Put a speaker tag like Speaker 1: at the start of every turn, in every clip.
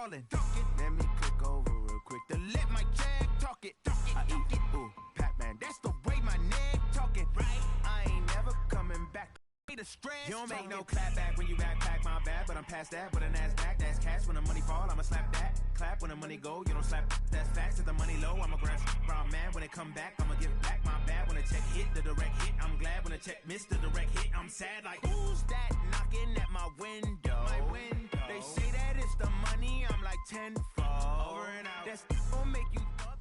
Speaker 1: ballin'. Let me click over real quick to let my check talk it. I eat it, ooh, Pac-Man, that's the way my neck talking. Right, I ain't never coming back. You don't make no clap back when you backpack, my bad, but I'm past that. With an ass back, that's cash. When the money fall, I'ma slap that. Clap when the money go, you don't slap. That's facts. If the money low, I'ma grab brown man. When it come back, I'ma give back my bad. When the check hit, the direct hit, I'm glad. When the check missed the direct hit, I'm sad. Like, who's that knocking at my window? They say that it's the money, I'm like tenfold. Over and out. That's gonna make you up.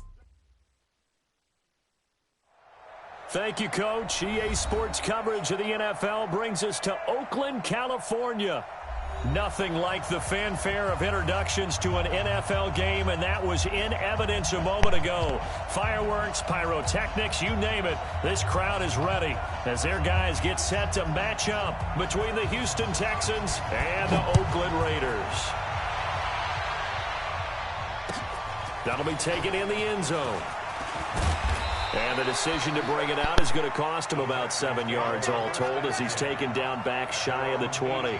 Speaker 2: Thank you, Coach. EA Sports coverage of the NFL brings us to Oakland, California. Nothing like the fanfare of introductions to an NFL game, and that was in evidence a moment ago. Fireworks, pyrotechnics, you name it. This crowd is ready as their guys get set to match up between the Houston Texans and the Oakland Raiders. That'll be taken in the end zone. And the decision to bring it out is going to cost him about 7 yards all told as he's taken down back shy of the 20.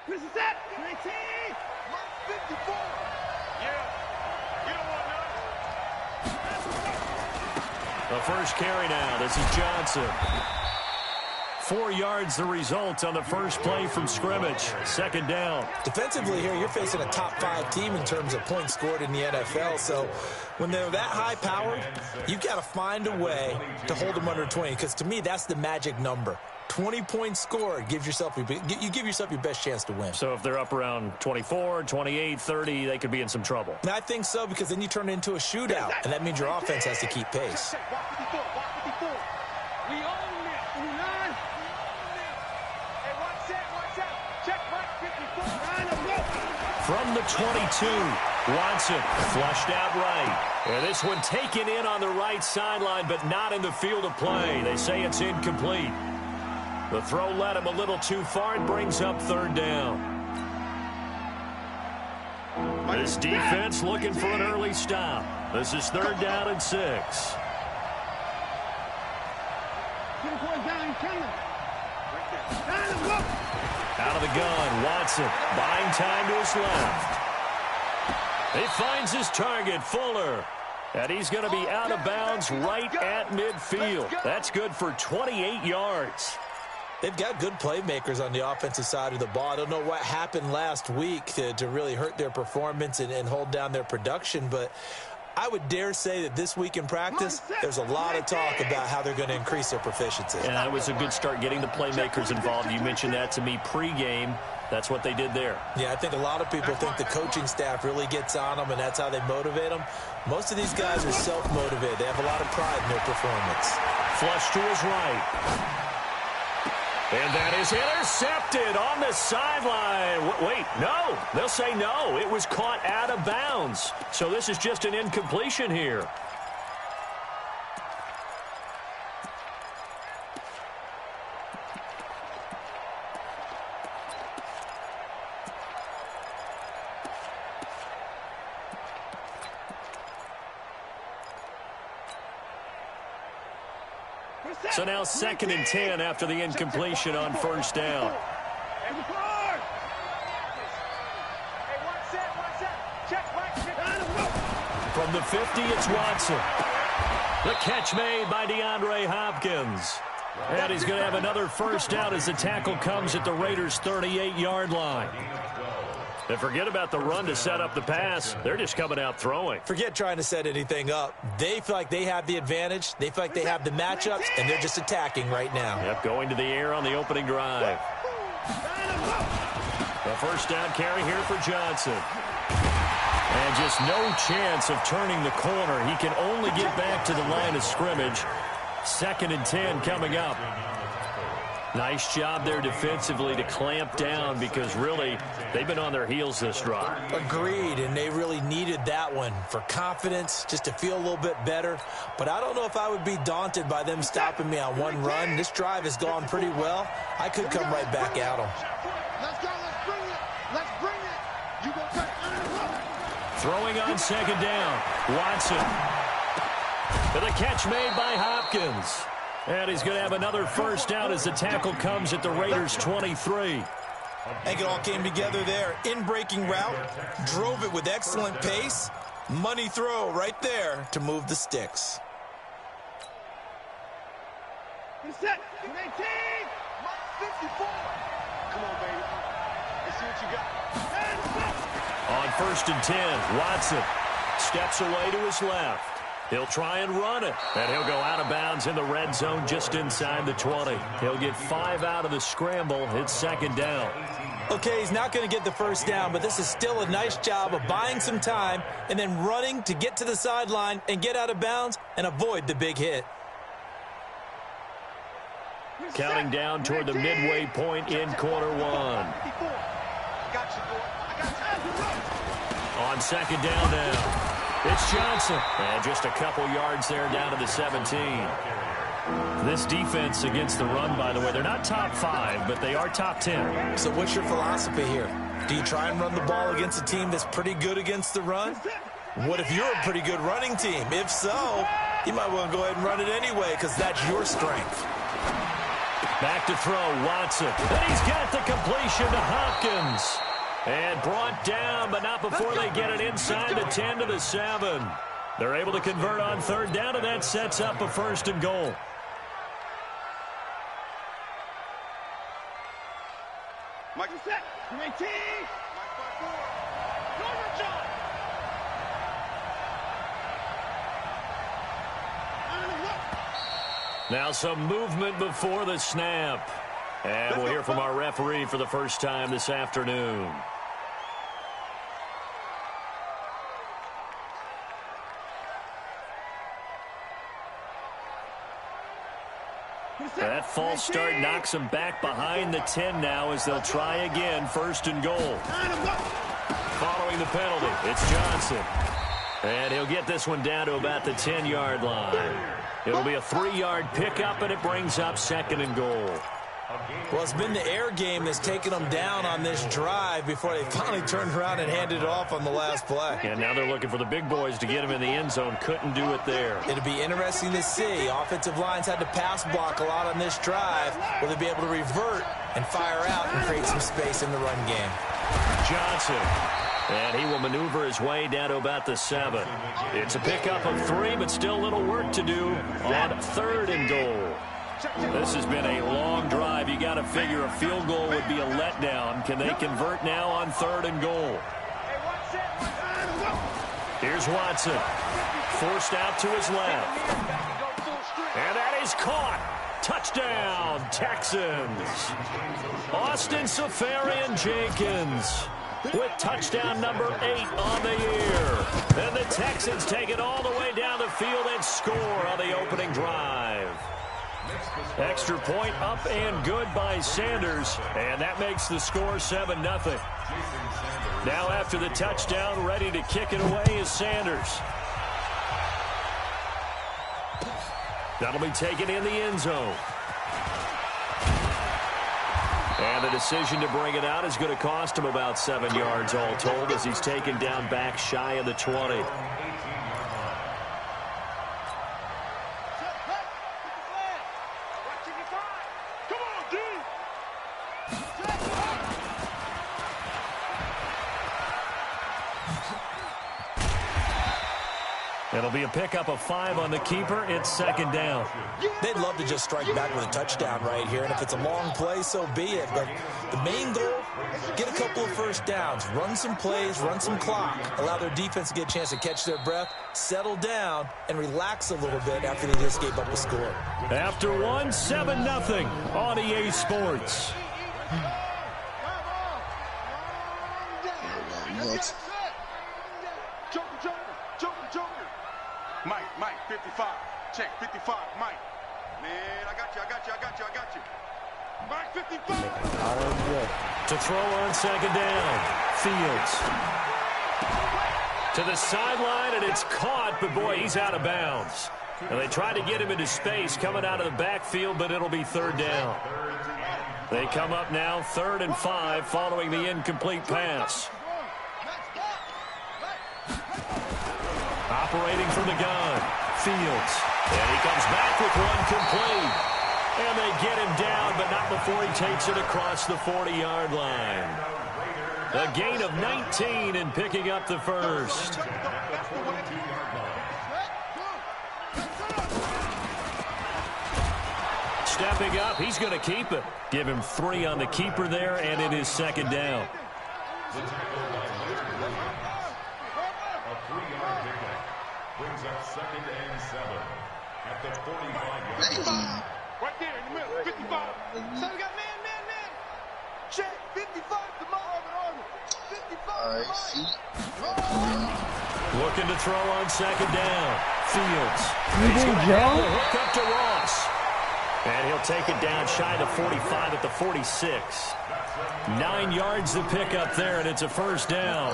Speaker 3: This is it! 19! 154! Yeah, you don't want none.
Speaker 2: The first carry now. This is Johnson. 4 yards the result on the first play from scrimmage. Second down.
Speaker 4: Defensively here, you're facing a top-5 team in terms of points scored in the NFL. So when they're that high-powered, you've got to find a way to hold them under 20. Because to me, that's the magic number. 20 points scored gives yourself you give yourself your best chance to win.
Speaker 2: So if they're up around 24, 28, 30, they could be in some trouble.
Speaker 4: And I think so, because then you turn it into a shootout, and that means your offense has to keep pace.
Speaker 3: We own this. Hey, watch out. Check back 54.
Speaker 2: From the 22, Watson flushed out right. And this one taken in on the right sideline, but not in the field of play. They say it's incomplete. The throw led him a little too far and brings up third down. This defense looking for an early stop. This is third down and 6. Out of the gun, Watson buying time to his left. He finds his target, Fuller. And he's going to be out of bounds right at midfield. That's good for 28 yards.
Speaker 4: They've got good playmakers on the offensive side of the ball. I don't know what happened last week to really hurt their performance and hold down their production, but I would dare say that this week in practice, there's a lot of talk about how they're going to increase their proficiency.
Speaker 2: Yeah, it was a good start getting the playmakers involved. You mentioned that to me pregame. That's what they did there.
Speaker 4: Yeah, I think a lot of people think the coaching staff really gets on them, and that's how they motivate them. Most of these guys are self-motivated. They have a lot of pride in their performance.
Speaker 2: Flush to his right. And that is intercepted on the sideline. Wait, no. They'll say no. It was caught out of bounds. So this is just an incompletion here. So now 2nd and 10 after the incompletion on first down. From the 50, it's Watson. The catch made by DeAndre Hopkins. And he's going to have another first down as the tackle comes at the Raiders' 38-yard line. And forget about the run to set up the pass. They're just coming out throwing.
Speaker 4: Forget trying to set anything up. They feel like they have the advantage. They feel like they have the matchups, and they're just attacking right now.
Speaker 2: Yep, going to the air on the opening drive. The first down carry here for Johnson. And just no chance of turning the corner. He can only get back to the line of scrimmage. 2nd and 10 coming up. Nice job there defensively to clamp down because really they've been on their heels this drive.
Speaker 4: Agreed, and they really needed that one for confidence, just to feel a little bit better. But I don't know if I would be daunted by them stopping me on one run. This drive has gone pretty well. I could come right back at them.
Speaker 3: Let's go. Let's bring it. Let's bring it.
Speaker 2: Throwing on second down. Watson. And the catch made by Hopkins. And he's going to have another first down as the tackle comes at the Raiders' 23.
Speaker 4: I think it all came together there. In-breaking route, drove it with excellent pace. Money throw right there to move the sticks.
Speaker 3: Set. 19. 54. Come on, baby. Let's see what you got.
Speaker 2: On 1st and 10, Watson steps away to his left. He'll try and run it, and he'll go out of bounds in the red zone just inside the 20. He'll get 5 out of the scramble. It's second down.
Speaker 4: Okay, he's not going to get the first down, but this is still a nice job of buying some time and then running to get to the sideline and get out of bounds and avoid the big hit.
Speaker 2: Counting down toward the midway point in quarter one. On second down now. It's Johnson. And just a couple yards there down to the 17. This defense against the run, by the way, they're not top 5, but they are top 10.
Speaker 4: So what's your philosophy here? Do you try and run the ball against a team that's pretty good against the run? What if you're a pretty good running team? If so, you might want to go ahead and run it anyway because that's your strength.
Speaker 2: Back to throw, Watson. And he's got the completion to Hopkins. And brought down, but not before they get it inside the 10 to the 7. They're able to convert on third down, and that sets up a 1st and goal.
Speaker 3: Michael set. 19. Mike 5-4. Cover John.
Speaker 2: Now some movement before the snap. And we'll hear from our referee for the first time this afternoon. That false start knocks them back behind the 10 now as they'll try again, 1st and goal. Following the penalty, it's Johnson. And he'll get this one down to about the 10-yard line. It'll be a 3-yard pickup, and it brings up 2nd and goal.
Speaker 4: Well, it's been the air game that's taken them down on this drive before they finally turned around and handed it off on the last play.
Speaker 2: And now they're looking for the big boys to get him in the end zone. Couldn't do it there.
Speaker 4: It'll be interesting to see. Offensive lines had to pass block a lot on this drive. Will they be able to revert and fire out and create some space in the run game?
Speaker 2: Johnson. And he will maneuver his way down to about the 7. It's a pickup of 3, but still a little work to do on 3rd and goal. This has been a long drive. You got to figure a field goal would be a letdown. Can they convert now on 3rd and goal? Here's Watson. Forced out to his left. And that is caught. Touchdown, Texans. Austin Seferian-Jenkins with touchdown number 8 on the year. And the Texans take it all the way down the field and score on the opening drive. Extra point up and good by Sanders, and that makes the score 7-0. Now after the touchdown, ready to kick it away is Sanders. That'll be taken in the end zone. And the decision to bring it out is going to cost him about 7 yards all told as he's taken down back shy of the 20. It'll be a pickup of 5 on the keeper. It's 2nd down.
Speaker 4: They'd love to just strike back with a touchdown right here, and if it's a long play, so be it. But the main goal, get a couple of first downs, run some plays, run some clock, allow their defense to get a chance to catch their breath, settle down, and relax a little bit after they just gave up a score.
Speaker 2: After 1, 7-0 on EA Sports.
Speaker 3: Mike, 55. Check, 55, Mike. Man, I got you. Mike, 55.
Speaker 2: To throw on 2nd down. Fields. To the sideline, and it's caught, but boy, he's out of bounds. And they tried to get him into space coming out of the backfield, but it'll be 3rd down. They come up now 3rd and 5 following the incomplete pass. operating from the gun. Fields. And he comes back with one complete. And they get him down, but not before he takes it across the 40-yard line. A gain of 19 and picking up the first. Stepping up, he's going to keep it. Give him 3 on the keeper there, and it is second down.
Speaker 5: A 3-yard pickup brings up 2nd and 7 at the 45-yard line.
Speaker 3: Right there in the middle, 55. So we got man. Check, 55 to Marvin. 55
Speaker 2: Looking to throw on second down. Fields.
Speaker 6: He's going to jump.
Speaker 2: Hook up to Ross. And he'll take it down shy of 45 at the 46. 9 yards to pick up there, and it's a first down.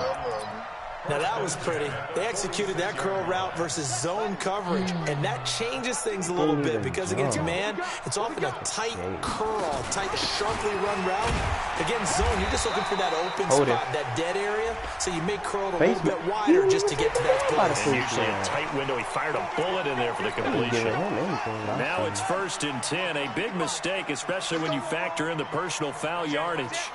Speaker 4: Now, that was pretty. They executed that curl route versus zone coverage, and that changes things a little bit because against man, it's often a tight curl, tight, sharply run route. Against zone, you're just looking for that open spot, that dead area, so you may curl it a little bit wider just to get to that place.
Speaker 2: And usually a tight window. He fired a bullet in there for the completion. Now it's 1st and 10. A big mistake, especially when you factor in the personal foul yardage.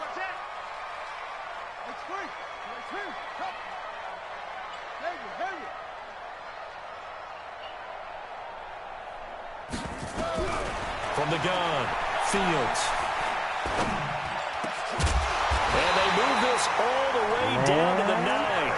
Speaker 2: From the gun, Fields. And they move this all the way down to the 9.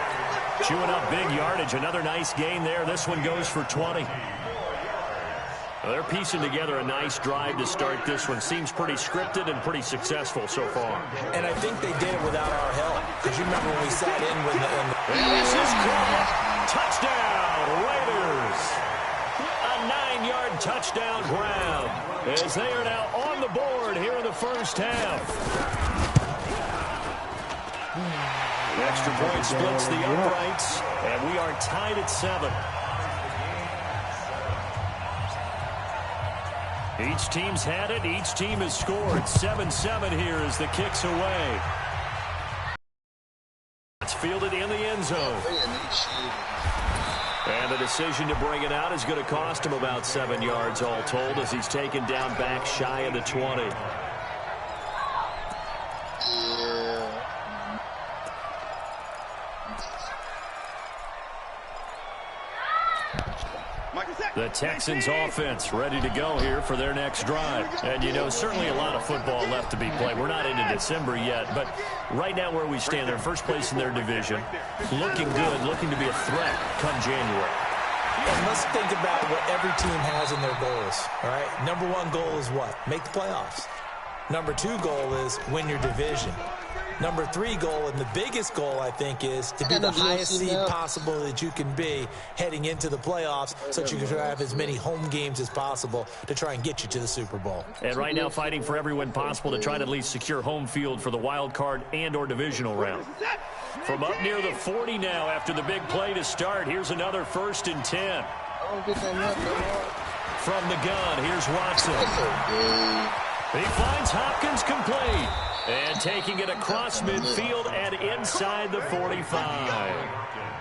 Speaker 2: Chewing up big yardage. Another nice gain there. This one goes for 20. Well, they're piecing together a nice drive to start this one. Seems pretty scripted and pretty successful so far.
Speaker 4: And I think they did it without our help. Because you remember when we sat in with the...
Speaker 2: And this is caught. Touchdown, Raiders. A 9-yard touchdown grab as they are now on the board here in the first half. Extra point splits the uprights, and we are tied at 7. Each team's had it. Each team has scored. 7-7 here as the kick's away. It's fielded in the end zone. And the decision to bring it out is going to cost him about 7 yards all told as he's taken down back shy of the 20. The Texans offense ready to go here for their next drive. And, you know, certainly a lot of football left to be played. We're not into December yet, but right now where we stand, they're first place in their division. Looking good, looking to be a threat come January.
Speaker 4: And let's think about what every team has in their goals, all right? Number 1 goal is what? Make the playoffs. Number 2 goal is win your division. Number 3 goal, and the biggest goal, I think, is to be the highest seed possible that you can be heading into the playoffs so that you can have as many home games as possible to try and get you to the Super Bowl.
Speaker 2: And right now fighting for every win possible to try to at least secure home field for the wild card and or divisional round. From up near the 40 now after the big play to start, here's another 1st and 10. From the gun, here's Watson. He finds Hopkins complete. And taking it across midfield and inside the 45.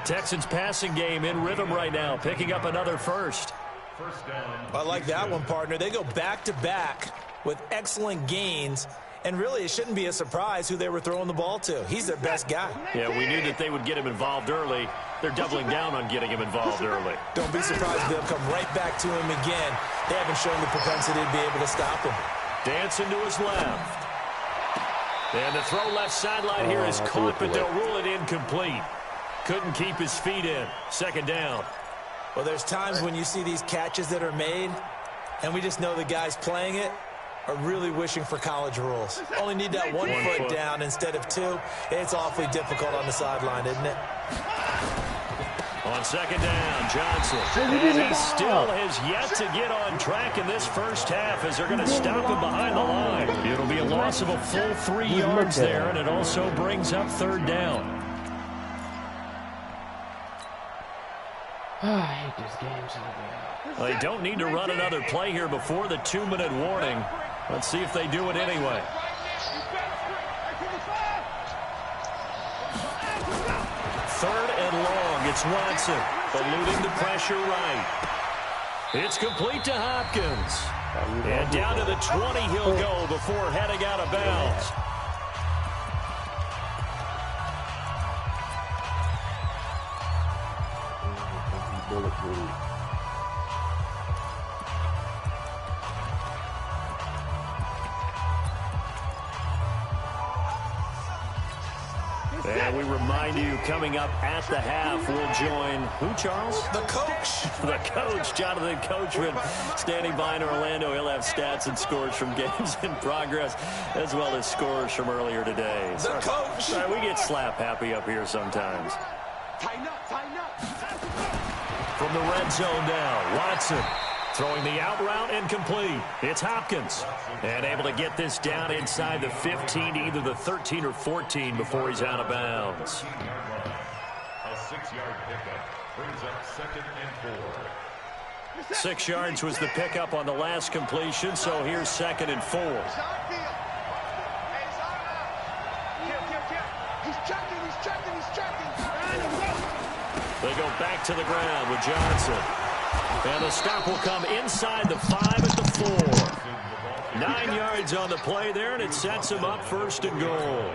Speaker 2: Texans passing game in rhythm right now, picking up another first.
Speaker 4: I like that one, partner. They go back-to-back with excellent gains. And really, it shouldn't be a surprise who they were throwing the ball to. He's their best guy.
Speaker 2: Yeah, we knew that they would get him involved early. They're doubling down on getting him involved early.
Speaker 4: Don't be surprised if they'll come right back to him again. They haven't shown the propensity to be able to stop him.
Speaker 2: Dancing to his left. And the throw left sideline here is caught, but they'll rule it incomplete. Couldn't keep his feet in. Second down.
Speaker 4: Well, there's times when you see these catches that are made, and we just know the guys playing it are really wishing for college rules. Only need that one foot down instead of 2. It's awfully difficult on the sideline, isn't it?
Speaker 2: On second down, Johnson. And he still has yet to get on track in this first half as they're going to stop him behind the line. It'll be a loss of a full 3 yards there, and it also brings up 3rd down.
Speaker 6: I hate this game so bad.
Speaker 2: They don't need to run another play here before the 2-minute warning. Let's see if they do it anyway. 3rd and long. It's Watson. eluding the pressure right. It's complete to Hopkins. And down to the 20 he'll go before heading out of bounds. And we remind you, coming up at the half, we'll join who, Charles?
Speaker 4: The coach.
Speaker 2: The coach, Jonathan Coachman, standing by in Orlando. He'll have stats and scores from games in progress, as well as scores from earlier today.
Speaker 4: The coach.
Speaker 2: Sorry, we get slap happy up here sometimes.
Speaker 3: Tighten up, tighten up.
Speaker 2: From the red zone now, Watson throwing the out route incomplete. It's Hopkins. And able to get this down inside the 15, either the 13 or 14 before he's out of bounds.
Speaker 5: A 6-yard pickup brings up 2nd and 4.
Speaker 2: 6 yards was the pickup on the last completion, so here's 2nd and 4. They go back to the ground with Johnson. And the stop will come inside the 5 at the 4. 9 yards on the play there, and it sets him up 1st and goal.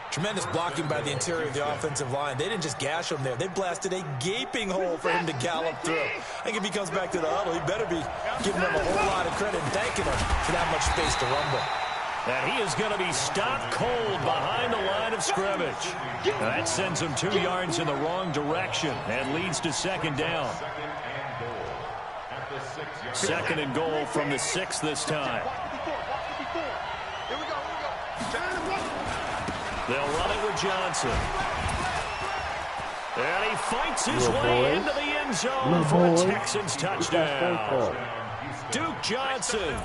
Speaker 4: Tremendous blocking by the interior of the offensive line. They didn't just gash him there. They blasted a gaping hole for him to gallop through. I think if he comes back to the huddle, he better be giving them a whole lot of credit and thanking them for that much space to rumble.
Speaker 2: And he is going to be stopped cold behind the line of scrimmage. That sends him 2 yards in the wrong direction and leads to 2nd down. 2nd and goal from the 6 this time. They'll run it with Johnson. And he fights his way into the end zone for a Texans touchdown. Duke Johnson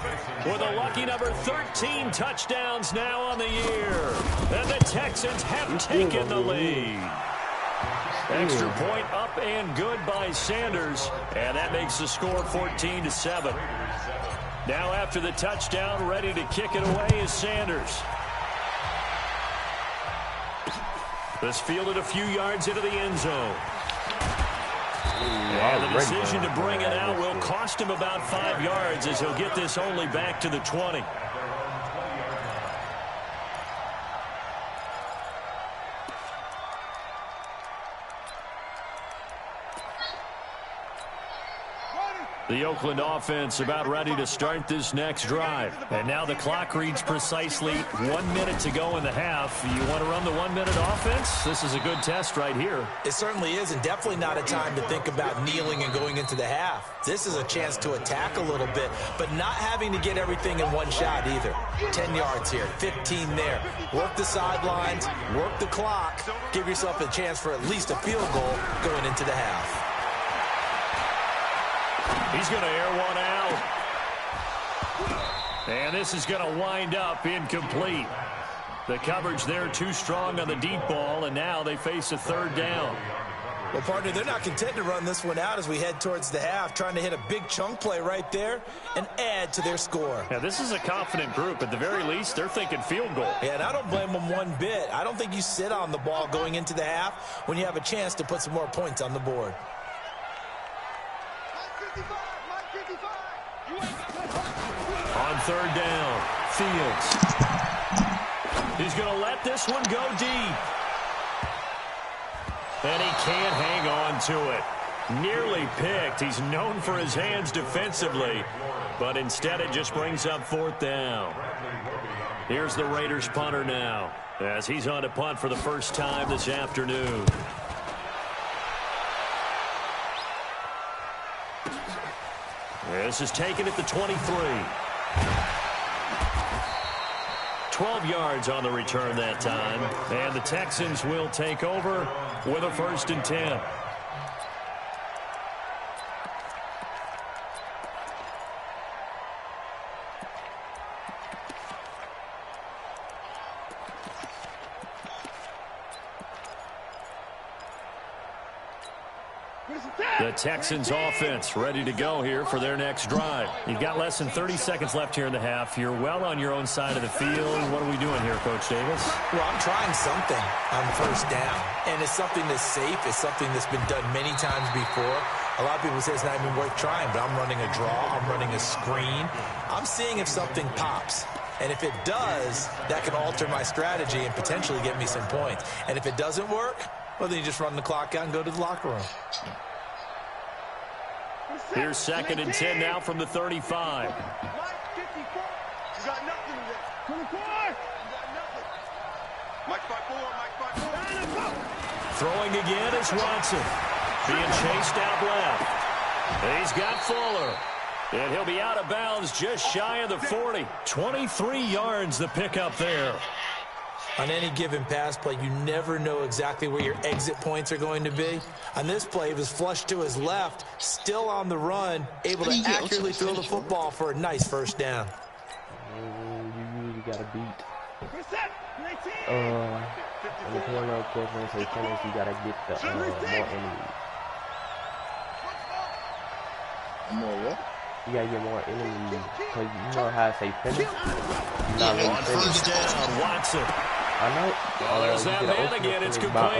Speaker 2: with a lucky number 13 touchdowns now on the year. And the Texans have taken the lead. Extra point up and good by Sanders. And that makes the score 14-7. Now after the touchdown, ready to kick it away is Sanders. This fielded a few yards into the end zone. And the decision to bring it out will cost him about 5 yards as he'll get this only back to the 20. The Oakland offense about ready to start this next drive. And now the clock reads precisely 1 minute to go in the half. You want to run the 1 minute offense? This is a good test right here.
Speaker 4: It certainly is, and definitely not a time to think about kneeling and going into the half. This is a chance to attack a little bit, but not having to get everything in one shot either. 10 yards here, 15 there. Work the sidelines, work the clock. Give yourself a chance for at least a field goal going into the half.
Speaker 2: He's going to air one out. And this is going to wind up incomplete. The coverage there too strong on the deep ball, and now they face a 3rd down.
Speaker 4: Well, partner, they're not content to run this one out as we head towards the half, trying to hit a big chunk play right there and add to their score.
Speaker 2: Yeah, this is a confident group. At the very least, they're thinking field goal.
Speaker 4: Yeah, and I don't blame them one bit. I don't think you sit on the ball going into the half when you have a chance to put some more points on the board.
Speaker 2: On 3rd down, Fields. He's going to let this one go deep. And he can't hang on to it. Nearly picked. He's known for his hands defensively, but instead it just brings up 4th down. Here's the Raiders punter now, as he's on to punt for the first time this afternoon. This is taken at the 23. 12 yards on the return that time. And the Texans will take over with a 1st and 10. The Texans offense ready to go here for their next drive. You've got less than 30 seconds left here in the half. You're well on your own side of the field. What are we doing here, Coach Davis?
Speaker 4: Well, I'm trying something on first down, and it's something that's safe. It's something that's been done many times before. A lot of people say it's not even worth trying, but I'm running a draw. I'm running a screen. I'm seeing if something pops. And if it does, that can alter my strategy and potentially get me some points. And if it doesn't work, well, then you just run the clock out and go to the locker room.
Speaker 2: Here's 2nd and 10 now from the 35.
Speaker 3: You got nothing there. 24. You got nothing. Mike by 4.
Speaker 2: Throwing again is Watson. Being chased out left. He's got Fuller. And he'll be out of bounds just shy of the 40. 23 yards the pickup there.
Speaker 4: On any given pass play, you never know exactly where your exit points are going to be. On this play, it was flushed to his left, still on the run, able to accurately throw the football for a nice first down.
Speaker 6: You really got to beat. In the corner, of course, when you say tennis, you got to get the more enemies.
Speaker 7: More what?
Speaker 6: You got to get more enemies. Because you know how to say finish? Not really
Speaker 2: On first down, Watson.
Speaker 6: I know.
Speaker 2: There's that man again. It's complete.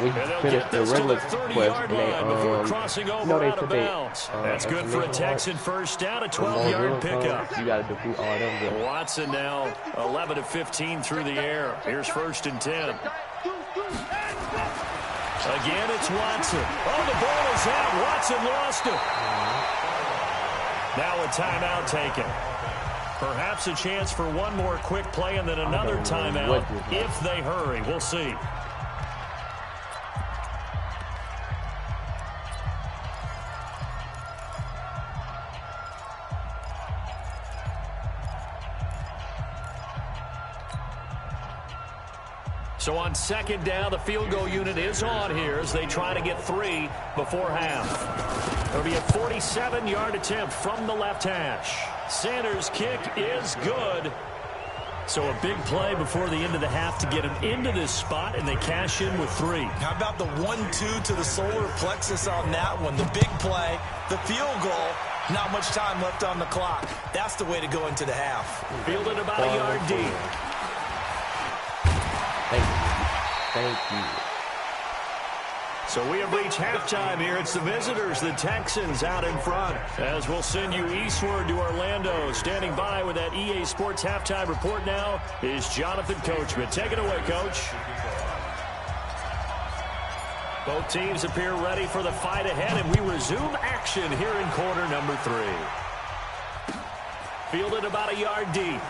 Speaker 6: We
Speaker 2: And they'll
Speaker 6: finished
Speaker 2: get
Speaker 6: the
Speaker 2: this to the
Speaker 6: regular
Speaker 2: 30-yard line before crossing over
Speaker 6: they
Speaker 2: out of bounds. That's good for a Texan first down, a 12-yard pickup.
Speaker 6: You got to defeat all them.
Speaker 2: Watson now 11 of 15 through the air. Here's 1st and 10. Again, it's Watson. Oh, the ball is out. Watson lost it. Now a timeout taken. Perhaps a chance for one more quick play and then another timeout if they hurry. We'll see. So on 2nd down, the field goal unit is on here as they try to get 3 before half. It'll be a 47-yard attempt from the left hash. Sanders' kick is good. So a big play before the end of the half to get them into this spot, and they cash in with 3.
Speaker 4: How about the 1-2 to the solar plexus on that one? The big play, the field goal, not much time left on the clock. That's the way to go into the half.
Speaker 2: Fielded about a yard deep.
Speaker 6: Thank you.
Speaker 2: So we have reached halftime here. It's the visitors, the Texans, out in front. As we'll send you eastward to Orlando. Standing by with that EA Sports halftime report now is Jonathan Coachman. Take it away, Coach. Both teams appear ready for the fight ahead, and we resume action here in quarter number 3. Fielded about a yard deep.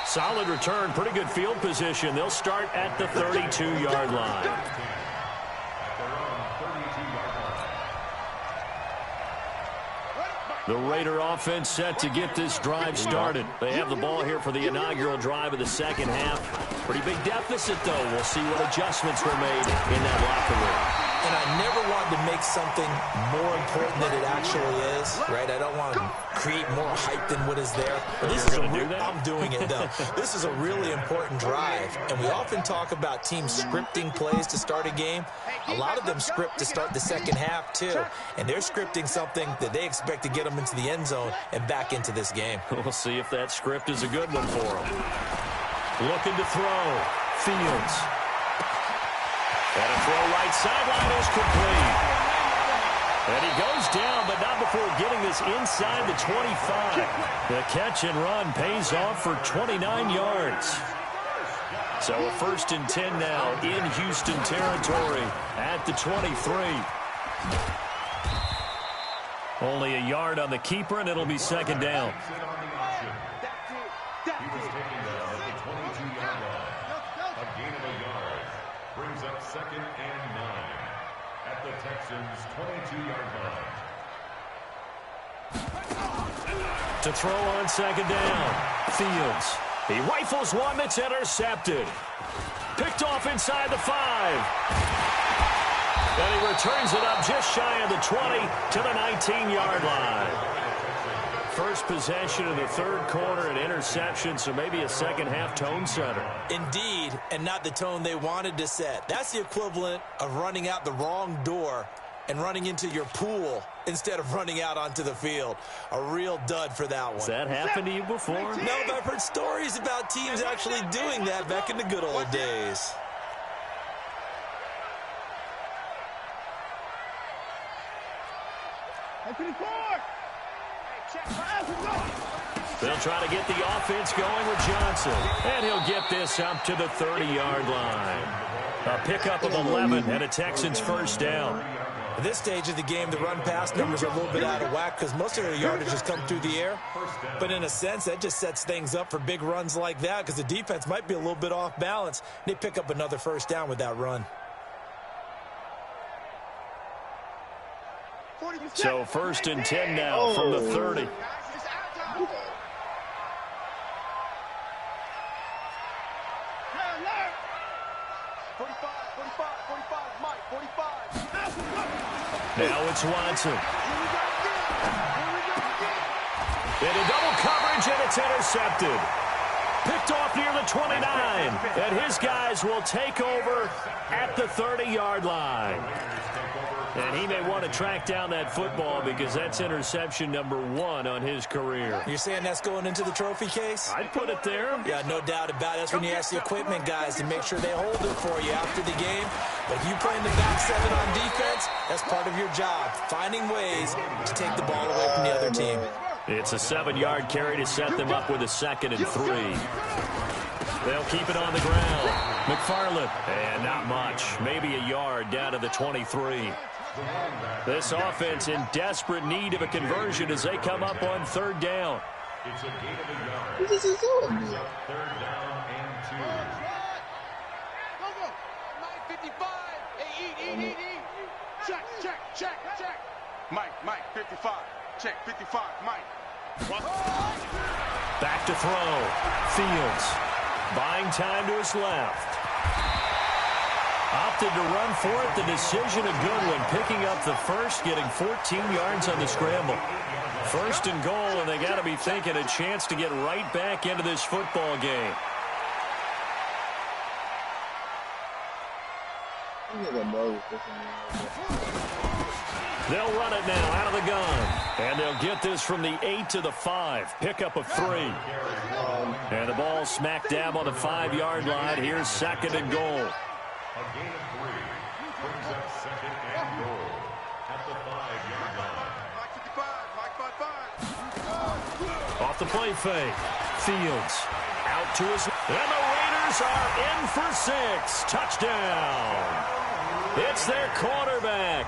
Speaker 2: Solid return, pretty good field position. They'll start at the 32-yard line. The Raider offense set to get this drive started. They have the ball here for the inaugural drive of the second half. Pretty big deficit, though. We'll see what adjustments were made in that locker room.
Speaker 4: And I never wanted to make something more important than it actually is, right? I don't want to create more hype than what is there. But this is I'm doing it, though. This is a really important drive. And we often talk about teams scripting plays to start a game. A lot of them script to start the second half, too. And they're scripting something that they expect to get them into the end zone and back into this game.
Speaker 2: We'll see if that script is a good one for them. Looking to throw. Fields. And a throw right sideline is complete. And he goes down, but not before getting this inside the 25. The catch and run pays off for 29 yards. So a 1st and 10 now in Houston territory at the 23. Only a yard on the keeper, and it'll be 2nd down.
Speaker 5: He was taken down at the 22-yard line. A gain of a yard brings up 2nd and 9 at the Texans' 22-yard line.
Speaker 2: To throw on 2nd down. Fields. He rifles one that's intercepted. Picked off inside the 5. And he returns it up just shy of the 20 to the 19-yard line. first possession of the third quarter, an interception, so maybe a second-half tone setter.
Speaker 4: Indeed, and not the tone they wanted to set. That's the equivalent of running out the wrong door and running into your pool instead of running out onto the field. A real dud for that one.
Speaker 2: Has that happened to you before?
Speaker 4: No, but I've heard stories about teams actually doing that back in the good old days.
Speaker 2: They'll try to get the offense going with Johnson. And he'll get this up to the 30-yard line. A pickup of 11 and a Texans first down.
Speaker 4: At this stage of the game, the run-pass numbers are a little bit out of whack because most of their yardage has come through the air. But in a sense, that just sets things up for big runs like that because the defense might be a little bit off balance. They pick up another first down with that run.
Speaker 2: So first and 10 now from the 30. Now it's Watson. Into double coverage, and it's intercepted. Picked off near the 29. And his guys will take over at the 30-yard line. And he may want to track down that football because that's interception number 1 on his career.
Speaker 4: You're saying that's going into the trophy case?
Speaker 2: I'd put it there.
Speaker 4: Yeah, no doubt about it. That's when you ask the equipment guys to make sure they hold it for you after the game. But if you play in the back 7 on defense, that's part of your job, finding ways to take the ball away from the other team.
Speaker 2: It's a 7-yard carry to set them up with a 2nd and 3. They'll keep it on the ground. McFarland, and not much. Maybe a yard down to the 23. This offense in desperate need of a conversion as they come up on 3rd down.
Speaker 5: It's a gain of a yard.
Speaker 7: What is he doing?
Speaker 5: 3rd down and 2.
Speaker 3: Go, go. 955. Hey, eat. Check. Mike, 55. Check, 55, Mike.
Speaker 2: Back to throw. Fields buying time to his left. Opted to run for it. The decision a good one. Picking up the first, getting 14 yards on the scramble. 1st and goal, and they got to be thinking a chance to get right back into this football game. They'll run it now out of the gun. And they'll get this from the 8 to the 5. Pickup of 3. And the ball smacked down on the 5-yard line. Here's 2nd and goal.
Speaker 5: A gain of 3 brings up 2nd and goal at the 5-yard line.
Speaker 3: Mike 55.
Speaker 2: Off the play fake. Fields out to his. And the Raiders are in for 6. Touchdown. It's their quarterback.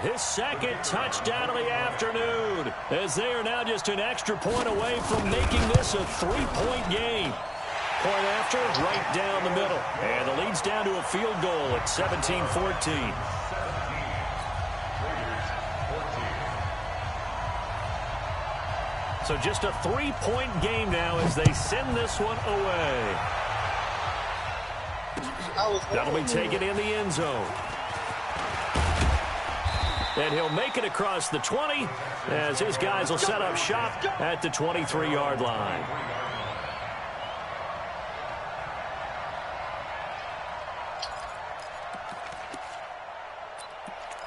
Speaker 2: His 2nd touchdown of the afternoon, as they are now just an extra point away from making this a 3-point game. Point after, right down the middle. And the lead's down to a field goal at 17-14. So just a 3-point game now as they send this one away. That'll be taken in the end zone. And he'll make it across the 20 as his guys will set up shop at the 23-yard line.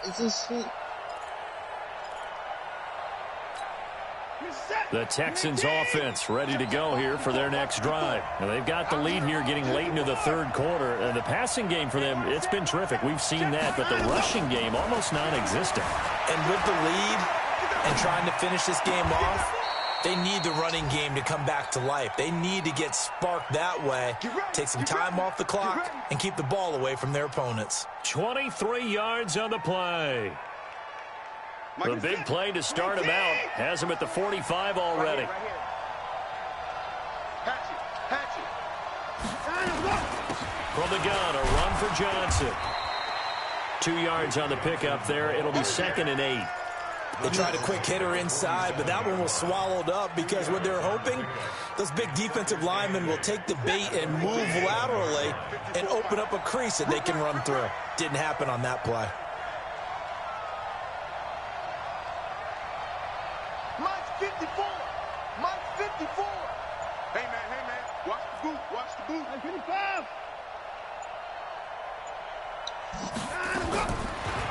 Speaker 7: Is this it?
Speaker 2: The Texans offense ready to go here for their next drive. And they've got the lead here getting late into the 3rd quarter. And the passing game for them, it's been terrific. We've seen that, but the rushing game almost non-existent.
Speaker 4: And with the lead and trying to finish this game off, they need the running game to come back to life. They need to get sparked that way, take some time off the clock, and keep the ball away from their opponents.
Speaker 2: 23 yards on the play. The big play to start him out has him at the 45 already. From the gun, a run for Johnson. 2 yards on the pickup there. It'll be 2nd and 8.
Speaker 4: They tried a quick hitter inside, but that one was swallowed up because what they're hoping, those big defensive linemen will take the bait and move laterally and open up a crease that they can run through. Didn't happen on that play.
Speaker 3: Mike 54.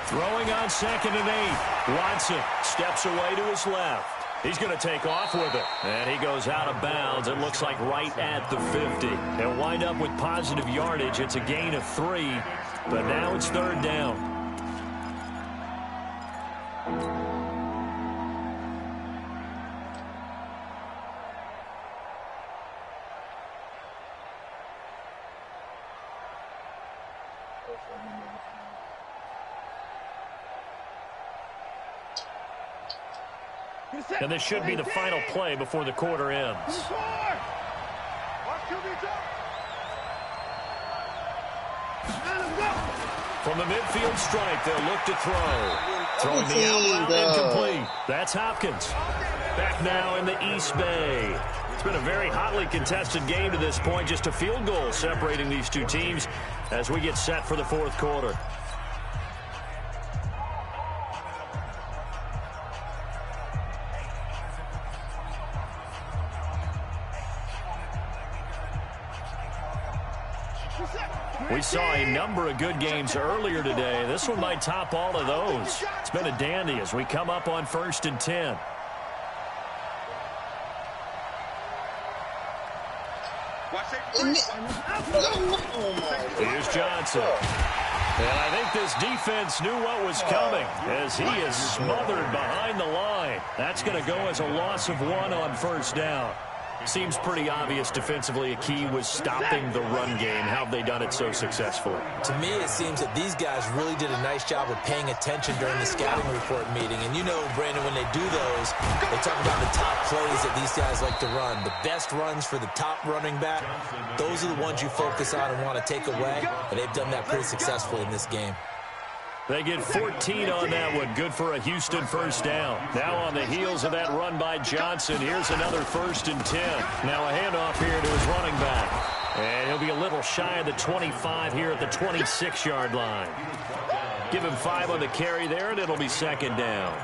Speaker 2: Throwing on 2nd and 8. Watson steps away to his left. He's going to take off with it. And he goes out of bounds. It looks like right at the 50. They'll wind up with positive yardage. It's a gain of 3. But now it's 3rd down. And this should be the final play before the quarter ends. From the midfield stripe, they'll look to throw. Throwing the out route incomplete. That's Hopkins. Back now in the East Bay. It's been a very hotly contested game to this point. Just a field goal separating these two teams as we get set for the 4th quarter. We saw a number of good games earlier today. This one might top all of those. It's been a dandy as we come up on 1st and 10. Here's Johnson. And I think this defense knew what was coming as he is smothered behind the line. That's going to go as a loss of 1 on 1st down. Seems pretty obvious defensively a key was stopping the run game. How have they done it so successfully?
Speaker 4: To me, it seems that these guys really did a nice job of paying attention during the scouting report meeting. And you know, Brandon, when they do those, they talk about the top plays that these guys like to run. The best runs for the top running back, those are the ones you focus on and want to take away. And they've done that pretty successfully in this game.
Speaker 2: They get 14 on that one. Good for a Houston 1st down. Now on the heels of that run by Johnson, here's another 1st and 10. Now a handoff here to his running back. And he'll be a little shy of the 25 here at the 26-yard line. Give him 5 on the carry there, and it'll be 2nd down.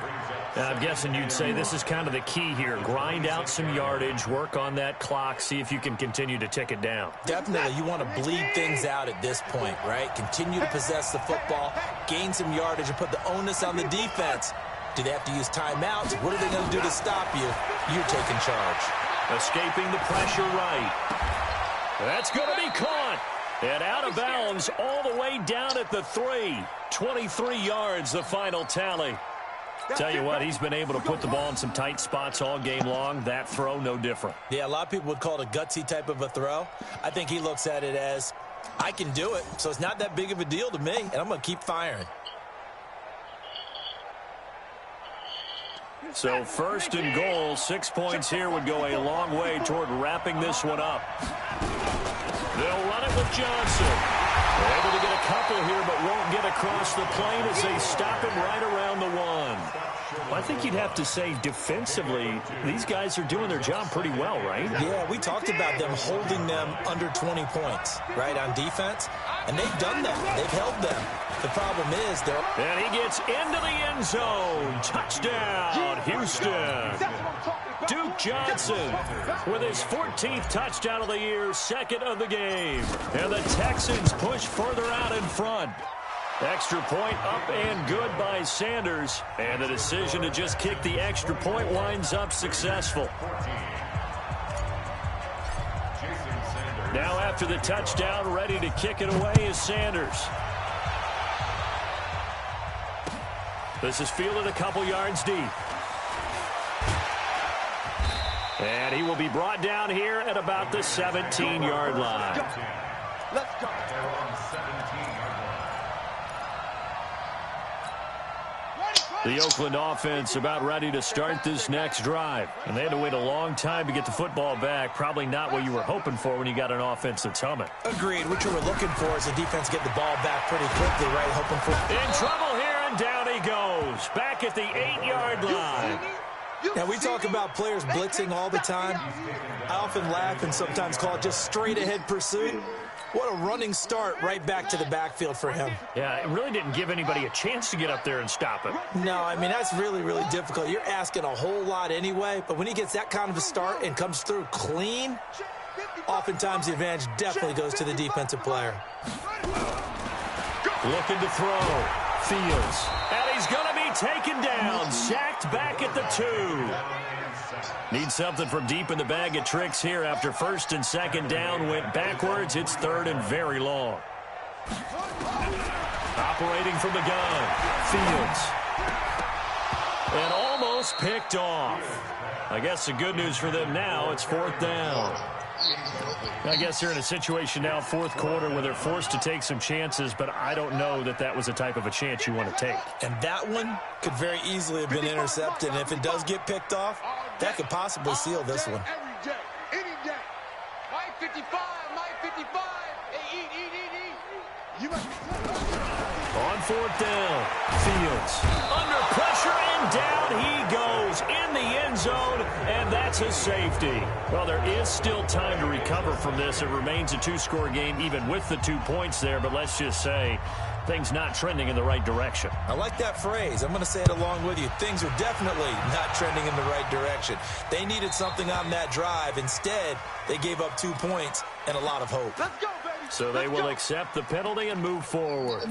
Speaker 2: I'm guessing you'd say this is kind of the key here. Grind out some yardage, work on that clock, see if you can continue to tick it down.
Speaker 4: Definitely. You want to bleed things out at this point, right? Continue to possess the football, gain some yardage, and put the onus on the defense. Do they have to use timeouts? What are they going to do to stop you? You're taking charge.
Speaker 2: Escaping the pressure right. That's going to be caught. And out of bounds all the way down at the 3. 23 yards, the final tally. Tell you what, he's been able to put the ball in some tight spots all game long. That throw, no different.
Speaker 4: Yeah, a lot of people would call it a gutsy type of a throw. I think he looks at it as, I can do it, so it's not that big of a deal to me, and I'm going to keep firing.
Speaker 2: So 1st and goal, 6 points here would go a long way toward wrapping this one up. They'll run it with Johnson. They're able to get a couple here, but won't get across the plane as they stop him right around the 1. Well, I think you'd have to say defensively, these guys are doing their job pretty well, right?
Speaker 4: Yeah, we talked about them holding them under 20 points, right, on defense. And they've done that. They've held them. The problem is, though.
Speaker 2: And he gets into the end zone. Touchdown, Houston. Duke Johnson with his 14th touchdown of the year, 2nd of the game. And the Texans push further out in front. Extra point up and good by Sanders. And the decision to just kick the extra point winds up successful. Now after the touchdown, ready to kick it away is Sanders. This is fielded a couple yards deep. And he will be brought down here at about the 17-yard line.
Speaker 3: Let's go.
Speaker 2: The Oakland offense about ready to start this next drive. And they had to wait a long time to get the football back. Probably not what you were hoping for when you got an offense that's humming.
Speaker 4: Agreed. What you were looking for is the defense get the ball back pretty quickly, right? Hoping for...
Speaker 2: In trouble here, and down he goes. Back at the 8-yard line.
Speaker 4: Now, we talk about players blitzing all the time. I often laugh and sometimes call it just straight-ahead pursuit. What a running start right back to the backfield for him.
Speaker 2: Yeah, it really didn't give anybody a chance to get up there and stop him.
Speaker 4: No, I mean, that's really, really difficult. You're asking a whole lot anyway, but when he gets that kind of a start and comes through clean, oftentimes the advantage definitely goes to the defensive player.
Speaker 2: Looking to throw. Fields. And he's going to be taken down. Sacked back at the 2. Need something from deep in the bag of tricks here after first and second down went backwards. It's third and very long. Operating from the gun. Fields. And almost picked off. I guess the good news for them now, it's fourth down. I guess they're in a situation now, fourth quarter, where they're forced to take some chances, but I don't know that that was the type of a chance you want to take.
Speaker 4: And that one could very easily have been intercepted, and if it does get picked off, that could possibly seal this one.
Speaker 3: Any day. Mike 55, Mike 55. Hey, eat.
Speaker 2: On fourth down, Fields under pressure, and down he goes in the end zone, and that's a safety. Well, there is still time to recover from this. It remains a 2-score game even with the 2 points there, but let's just say things not trending in the right direction.
Speaker 4: I like that phrase. I'm going to say it along with you. Things are definitely not trending in the right direction. They needed something on that drive. Instead, they gave up 2 points and a lot of hope.
Speaker 3: Let's go, baby.
Speaker 2: So they will accept the penalty and move forward.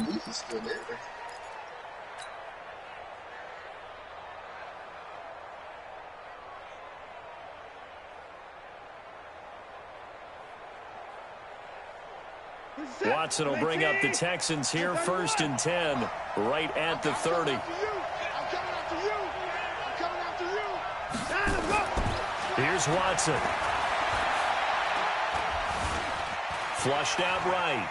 Speaker 2: Watson will bring up the Texans here, first and 10, right at the 30. Here's Watson. Flushed out right.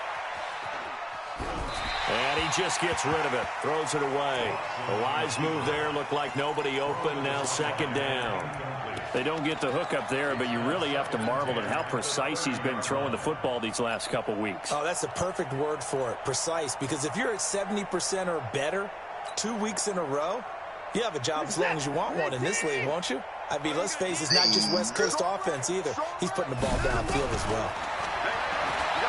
Speaker 2: And he just gets rid of it. Throws it away. A wise move there. Looked like nobody open. Now second down. They don't get the hook up there, but you really have to marvel at how precise he's been throwing the football these last couple weeks.
Speaker 4: Oh, that's the perfect word for it, precise, because if you're at 70% or better 2 weeks in a row, you have a job as long as you want one in this league, won't you? I mean, let's face it, it's not just West Coast offense either. He's putting the ball downfield as well.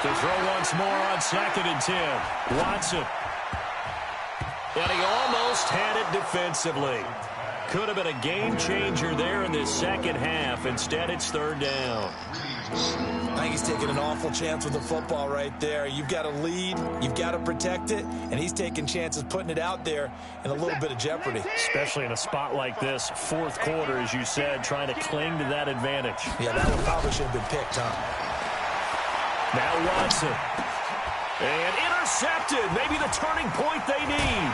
Speaker 2: To throw once more on second and 10. Watson. And he almost had it defensively. Could have been a game changer there in this second half. Instead, it's third down.
Speaker 4: I think he's taking an awful chance with the football right there. You've got to lead, you've got to protect it, and he's taking chances putting it out there in a little bit of jeopardy.
Speaker 2: Especially in a spot like this, fourth quarter, as you said, trying to cling to that advantage.
Speaker 4: Yeah, that one probably should have been picked, huh?
Speaker 2: Now Watson. And intercepted. Maybe the turning point they need.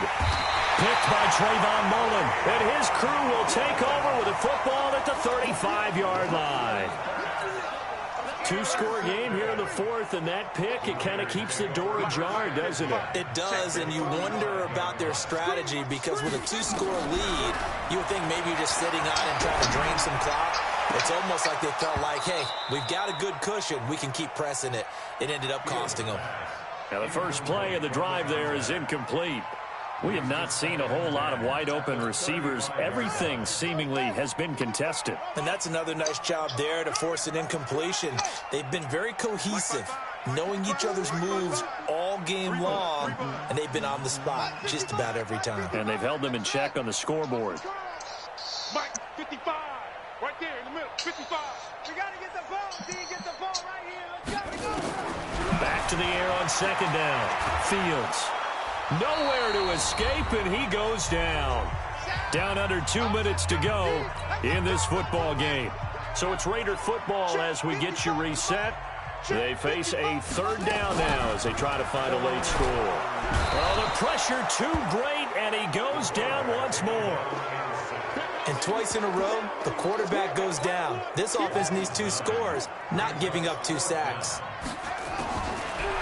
Speaker 2: Picked by Trayvon Mullen. And his crew will take over with a football at the 35-yard line. 2-score game here in the fourth, and that pick, it kind of keeps the door ajar, doesn't it?
Speaker 4: It does, and you wonder about their strategy, because with a 2-score lead, you would think maybe you're just sitting on and trying to drain some clock. It's almost like they felt like, hey, we've got a good cushion. We can keep pressing it. It ended up costing them.
Speaker 2: Now the first play of the drive there is incomplete. We have not seen a whole lot of wide-open receivers. Everything seemingly has been contested.
Speaker 4: And that's another nice job there to force an incompletion. They've been very cohesive, knowing each other's moves all game long, and they've been on the spot just about every time.
Speaker 2: And they've held them in check on the scoreboard.
Speaker 3: Mike, 55. Right there in the middle, 55. We got to get the ball. See, get the ball right here. Let's go.
Speaker 2: Back to the air on second down. Fields. Nowhere to escape, and he goes down. Down under 2 minutes to go in this football game. So it's Raider football as we get you reset. They face a third down now as they try to find a late score. Well, the pressure too great, and he goes down once more.
Speaker 4: And twice in a row, the quarterback goes down. This offense needs 2 scores, not giving up 2 sacks.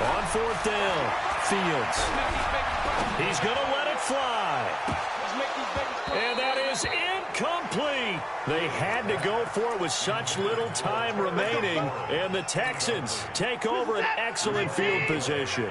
Speaker 2: On fourth down, Fields. He's going to let it fly. And that is incomplete. They had to go for it with such little time remaining. And the Texans take over an excellent field position.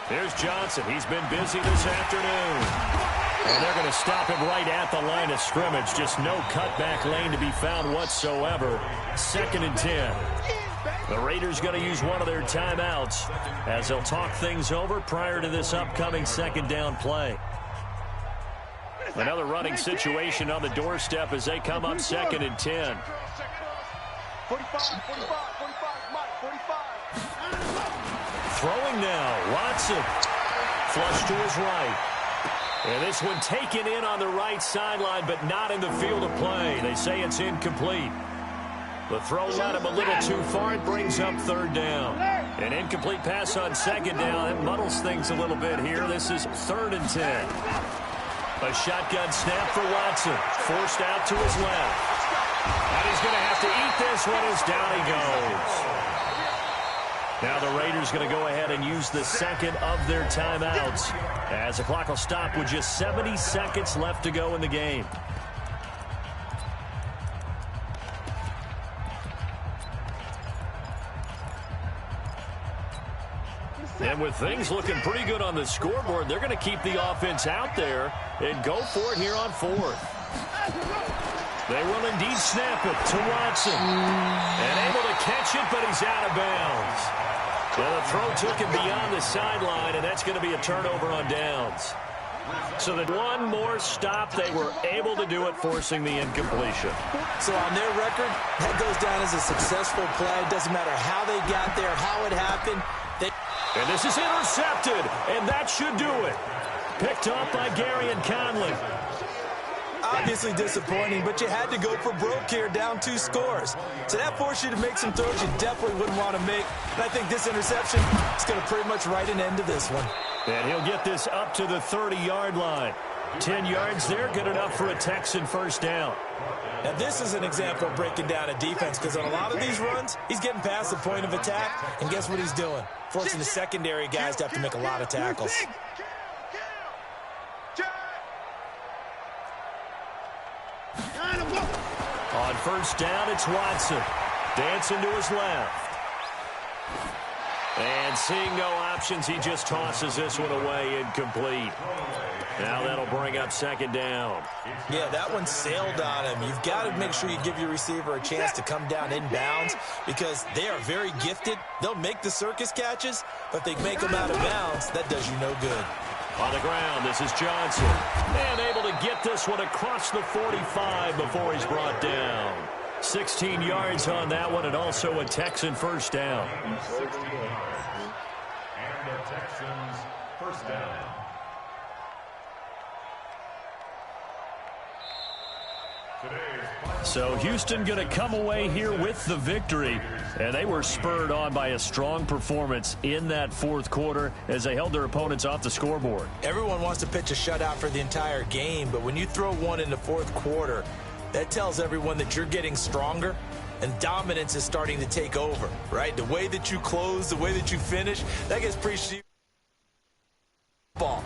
Speaker 2: Here's Johnson. He's been busy this afternoon. And they're going to stop him right at the line of scrimmage. Just no cutback lane to be found whatsoever. Second and 10. The Raiders going to use one of their timeouts as they'll talk things over prior to this upcoming second down play. Another running situation on the doorstep as they come up 2nd and 10.
Speaker 3: 45, Mike, 45.
Speaker 2: Throwing now, Watson. Flush to his right. And this one taken in on the right sideline, but not in the field of play. They say it's incomplete. The throw led him a little too far. It brings up 3rd down. An incomplete pass on 2nd down. That muddles things a little bit here. This is 3rd and 10. A shotgun snap for Watson. Forced out to his left. And he's going to have to eat this one as down he goes. Now the Raiders going to go ahead and use the second of their timeouts as the clock will stop with just 70 seconds left to go in the game. And with things looking pretty good on the scoreboard, they're going to keep the offense out there and go for it here on 4th. They will indeed snap it to Watson. And able to catch it, but he's out of bounds. Well, the throw took him beyond the sideline, and that's going to be a turnover on downs. So that one more stop, they were able to do it, forcing the incompletion.
Speaker 4: So on their record, that goes down as a successful play. It doesn't matter how they got there, how it happened.
Speaker 2: And this is intercepted, and that should do it. Picked up by Gary and Conley.
Speaker 4: Obviously disappointing, but you had to go for broke here, down 2 scores. So that forced you to make some throws you definitely wouldn't want to make. And I think this interception is going to pretty much write an end to this one.
Speaker 2: And he'll get this up to the 30-yard line. 10 yards there, good enough for a Texan first down.
Speaker 4: Now this is an example of breaking down a defense, because on a lot of these runs, he's getting past the point of attack, and guess what he's doing? Forcing the secondary guys to have to make a lot of tackles.
Speaker 2: On first down, it's Watson. Dancing to his left. And seeing no options, he just tosses this one away, incomplete. Now that'll bring up 2nd down.
Speaker 4: Yeah, that one sailed on him. You've got to make sure you give your receiver a chance to come down inbounds, because they are very gifted. They'll make the circus catches, but if they make them out of bounds, that does you no good.
Speaker 2: On the ground, this is Johnson. And able to get this one across the 45 before he's brought down. 16 yards on that one, and also a Texan first down.
Speaker 5: 16 yards. And the Texans first down.
Speaker 2: So Houston going to come away here with the victory, and they were spurred on by a strong performance in that 4th quarter as they held their opponents off the scoreboard.
Speaker 4: Everyone wants to pitch a shutout for the entire game, but when you throw one in the 4th quarter, that tells everyone that you're getting stronger and dominance is starting to take over, right? The way that you close, the way that you finish, that gets pretty ball.